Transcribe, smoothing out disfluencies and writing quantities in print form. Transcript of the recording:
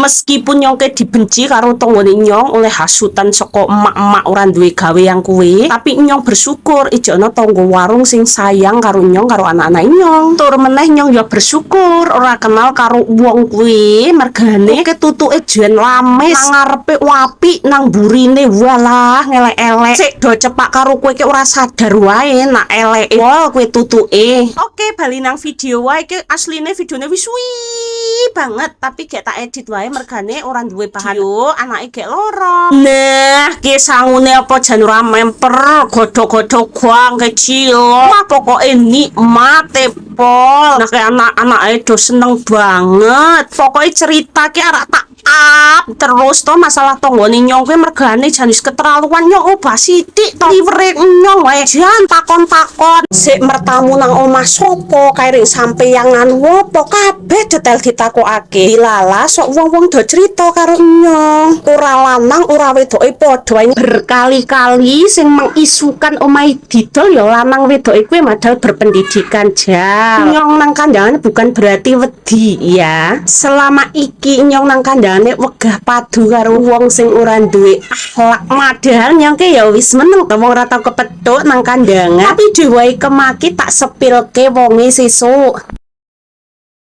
Meskipun nyongke dibenci karo tanggane nyong oleh hasutan saka emak-emak ora duwe gawe yang kuwi, tapi nyong bersyukur ijo ana tangga warung sing sayang karo nyong karo anak-anak nyong. Tur meneh nyong ya bersyukur ora kenal karo wong kuwi, mergane ketutuke jen lamis nang ngarepe wapi nang burine walah ngelek-elek. Sik do cepak karo kowe ki ora sadar wae nak eleke wol kowe tutuke. Oke, bali nang video wae iki asline videone wis suwi banget tapi gek tak edit wae mergane ora duwe bahan yo anake gek loro. Nah, ki sangune apa jan ora memper godho-godho guang kecil. Wah, pokoke nikmat pol. Nah, kayak anak-anak do seneng banget. Pokoknya cerita ki arek tak up terus to masalah tanggane nyong kuwi mergane jan wis keterlaluan nyong obah sithik to liwere nyong wae jan takon-takon sik mertamu nang omah sapa kae sampeyangan wopo kabeh detail ditakokake dilala sok wong-wong do cerita karo nyong ora lanang ora wedoke padha berkali-kali sing mengisukan omahe didol ya lanang wedoke kuwi madal berpendidikan jam nyong nang kandhane bukan berarti wedi ya selama iki nyong nang kandhane wegah padu karo wong sing ora duwe akhlak madhal nyongke ya wis meneng to wong ora tau kepethuk nang kandangan tapi dhewe kemaki tak sepilke wonge sesuk.